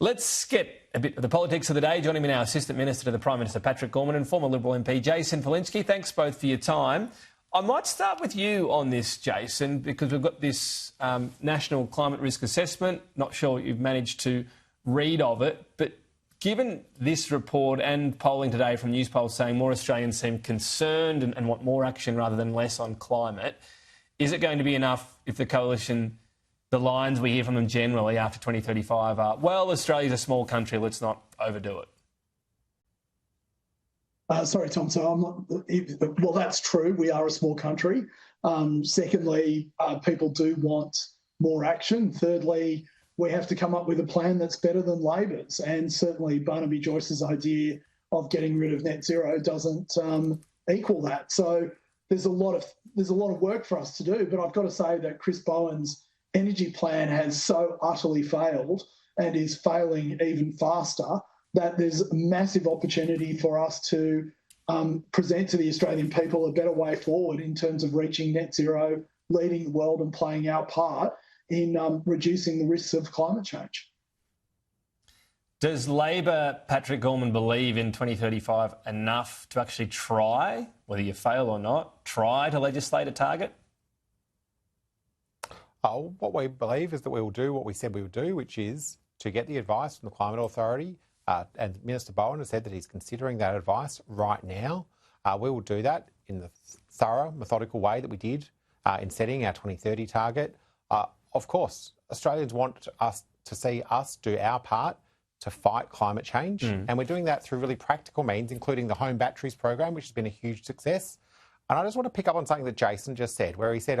Let's get a bit of the politics of the day. Joining me now, Assistant Minister to the Prime Minister, Patrick Gorman, and former Liberal MP, Jason Falinski. Thanks both for your time. I might start with you on this, Jason, because we've got this National Climate Risk Assessment. Not sure what you've managed to read of it, but given this report and polling today from Newspolls saying more Australians seem concerned and want more action rather than less on climate, is it going to be enough if the Coalition, the lines we hear from them generally after 2035 are, well, Australia's a small country, let's not overdo it? Sorry, Tom. So I'm not. Well, that's true. We are a small country. Secondly, people do want more action. Thirdly, we have to come up with a plan that's better than Labor's. And certainly Barnaby Joyce's idea of getting rid of net zero doesn't equal that. So there's a lot of work for us to do. But I've got to say that Chris Bowen's energy plan has so utterly failed and is failing even faster that there's a massive opportunity for us to present to the Australian people a better way forward in terms of reaching net zero, leading the world and playing our part in reducing the risks of climate change. Does Labor, Patrick Gorman, believe in 2035 enough to actually try, whether you fail or not, try to legislate a target? Oh, what we believe is that we will do what we said we would do, which is to get the advice from the Climate Authority. And Minister Bowen has said that he's considering that advice right now. We will do that in the thorough, methodical way that we did in setting our 2030 target. Of course, Australians want us to see us do our part to fight climate change. And we're doing that through really practical means, including the home batteries program, which has been a huge success. And I just want to pick up on something that Jason just said, where he said,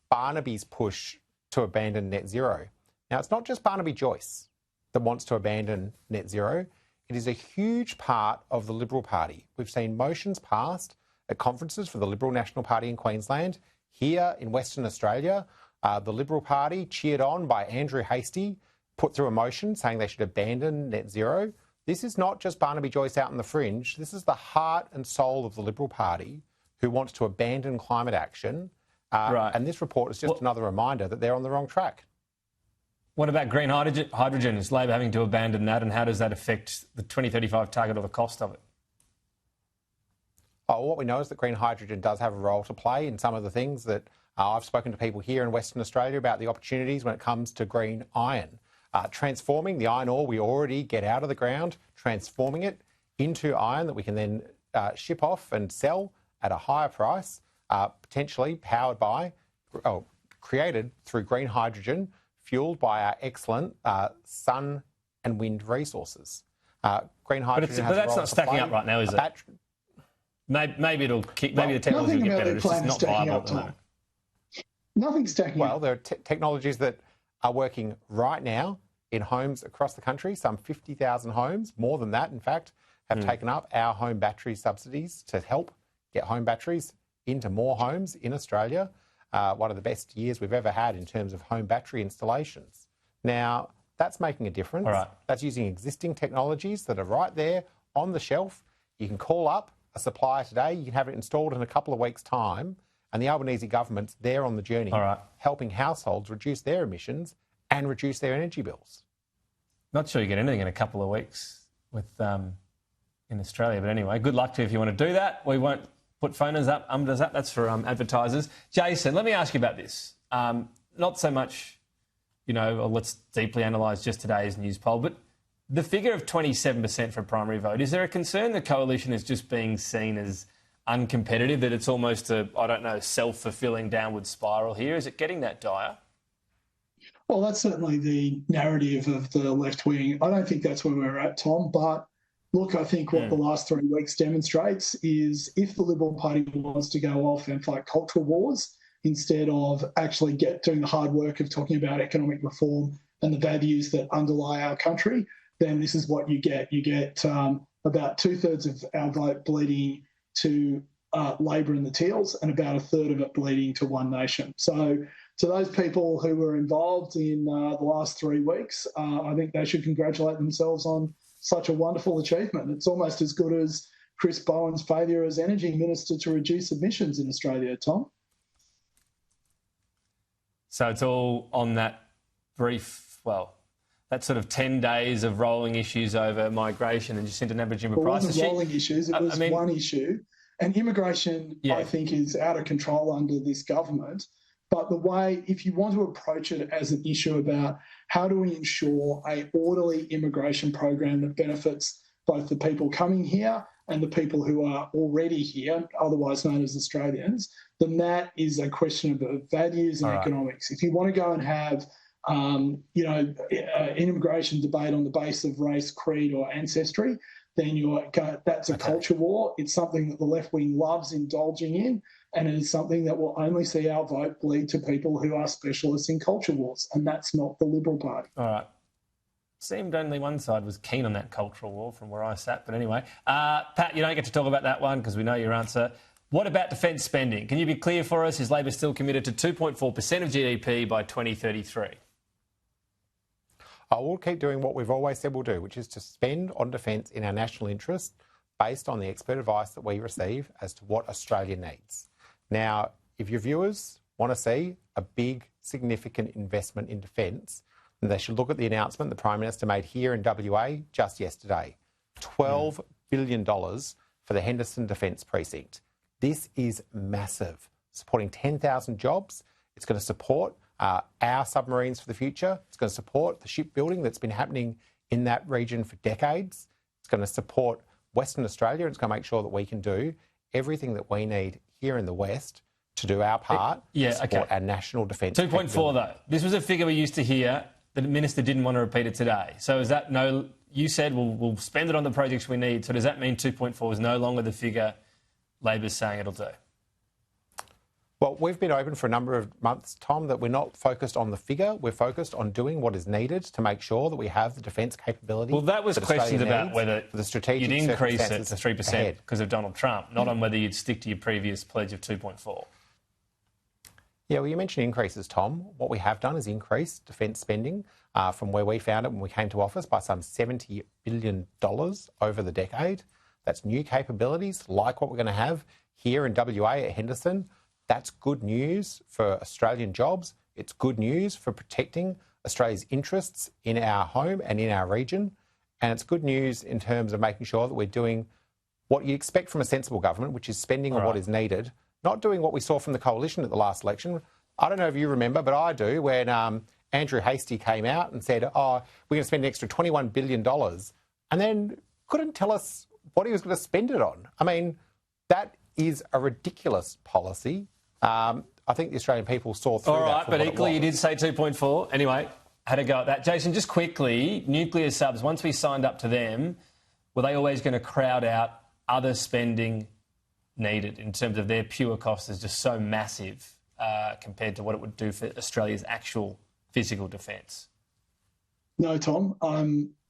Barnaby's push to abandon net zero. Now, it's not just Barnaby Joyce that wants to abandon net zero. It is a huge part of the Liberal Party. We've seen motions passed at conferences for the Liberal National Party in Queensland. Here in Western Australia, the Liberal Party, cheered on by Andrew Hastie, put through a motion saying they should abandon net zero. This is not just Barnaby Joyce out on the fringe. This is the heart and soul of the Liberal Party who wants to abandon climate action. Right. And this report is just another reminder that they're on the wrong track. What about green hydrogen? Is Labor having to abandon that, and how does that affect the 2035 target or the cost of it? What we know is that green hydrogen does have a role to play in some of the things that I've spoken to people here in Western Australia about the opportunities when it comes to green iron. Transforming the iron ore we already get out of the ground, transforming it into iron that we can then ship off and sell at a higher price, potentially powered by, created through green hydrogen, fuelled by our excellent sun and wind resources. Green hydrogen but that's not stacking up right now, is it? Maybe it'll kick. Maybe the technology will get better. It's just not viable at the moment. Nothing's stacking up. Well, there are technologies that are working right now in homes across the country. Some 50,000 homes, more than that, in fact, have taken up our home battery subsidies to help get home batteries into more homes in Australia. One of the best years we've ever had in terms of home battery installations. Now, that's making a difference. Right. That's using existing technologies that are right there on the shelf. You can call up a supplier today, you can have it installed in a couple of weeks' time, and the Albanese government's there on the journey, helping households reduce their emissions and reduce their energy bills. Not sure you get anything in a couple of weeks with in Australia, but anyway, good luck to you if you want to do that. We won't put phoners up, up. That's for advertisers. Jason, let me ask you about this. Not so much, let's deeply analyse just today's news poll, but the figure of 27% for a primary vote, is there a concern the Coalition is just being seen as uncompetitive, that it's almost a, self-fulfilling downward spiral here? Is it getting that dire? Well, that's certainly the narrative of the left wing. I don't think that's where we're at, Tom, but look, I think what the last 3 weeks demonstrates is if the Liberal Party wants to go off and fight cultural wars instead of actually doing the hard work of talking about economic reform and the values that underlie our country, then this is what you get. You get about 2/3 of our vote bleeding to Labor and the Teals and about 1/3 of it bleeding to One Nation. So to those people who were involved in the last 3 weeks, I think they should congratulate themselves on such a wonderful achievement. It's almost as good as Chris Bowen's failure as Energy Minister to reduce emissions in Australia, Tom. So it's all on that brief, that sort of 10 days of rolling issues over migration and just into an average timber price. It wasn't rolling issues, it was one issue. And immigration, I think, is out of control under this government. But the way, if you want to approach it as an issue about how do we ensure an orderly immigration program that benefits both the people coming here and the people who are already here, otherwise known as Australians, then that is a question of values and economics. If you want to go and have, an immigration debate on the basis of race, creed or ancestry, then that's a culture war. It's something that the left wing loves indulging in, and it is something that will only see our vote bleed to people who are specialists in culture wars, and that's not the Liberal Party. All right. Seemed only one side was keen on that cultural war from where I sat. But anyway, Pat, you don't get to talk about that one because we know your answer. What about defence spending? Can you be clear for us? Is Labor still committed to 2.4% of GDP by 2033? We'll keep doing what we've always said we'll do, which is to spend on defence in our national interest based on the expert advice that we receive as to what Australia needs. Now, if your viewers want to see a big, significant investment in defence, then they should look at the announcement the Prime Minister made here in WA just yesterday. $12 billion for the Henderson Defence Precinct. This is massive, supporting 10,000 jobs. It's going to support our submarines for the future. It's going to support the shipbuilding that's been happening in that region for decades. It's going to support Western Australia. It's going to make sure that we can do everything that we need here in the West to do our part to support our national defence. 2.4 though. This was a figure we used to hear. The Minister didn't want to repeat it today. So is that no... You said we'll spend it on the projects we need. So does that mean 2.4 is no longer the figure Labor's saying it'll do? Well, we've been open for a number of months, Tom, that we're not focused on the figure. We're focused on doing what is needed to make sure that we have the defence capability. Well, that was questions about whether you'd increase it to 3% because of Donald Trump, not on whether you'd stick to your previous pledge of 2.4. Yeah, well, you mentioned increases, Tom. What we have done is increase defence spending from where we found it when we came to office by some $70 billion over the decade. That's new capabilities like what we're going to have here in WA at Henderson. That's good news for Australian jobs. It's good news for protecting Australia's interests in our home and in our region. And it's good news in terms of making sure that we're doing what you expect from a sensible government, which is spending on what is needed, not doing what we saw from the coalition at the last election. I don't know if you remember, but I do, when Andrew Hastie came out and said, we're going to spend an extra $21 billion, and then couldn't tell us what he was going to spend it on. I mean, that is a ridiculous policy. I think the Australian people saw through that. All right, but equally you did say 2.4. Anyway, had a go at that. Jason, just quickly, nuclear subs, once we signed up to them, were they always going to crowd out other spending needed in terms of their pure cost is just so massive compared to what it would do for Australia's actual physical defence? No, Tom.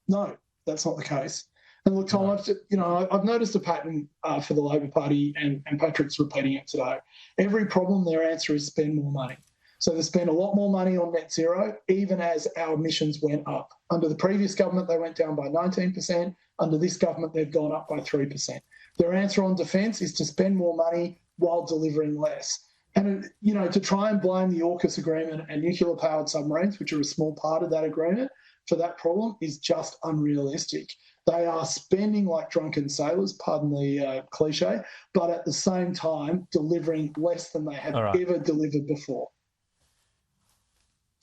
No, that's not the case. And look, Tom, I've noticed a pattern for the Labor Party, and Patrick's repeating it today. Every problem, their answer is spend more money. So they spend a lot more money on net zero, even as our emissions went up. Under the previous government, they went down by 19%. Under this government, they've gone up by 3%. Their answer on defence is to spend more money while delivering less. And, to try and blame the AUKUS agreement and nuclear-powered submarines, which are a small part of that agreement, for that problem is just unrealistic. They are spending like drunken sailors, pardon the cliche, but at the same time delivering less than they have ever delivered before.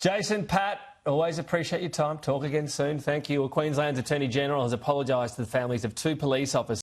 Jason, Pat, always appreciate your time. Talk again soon. Thank you. Well, Queensland's Attorney General has apologised to the families of two police officers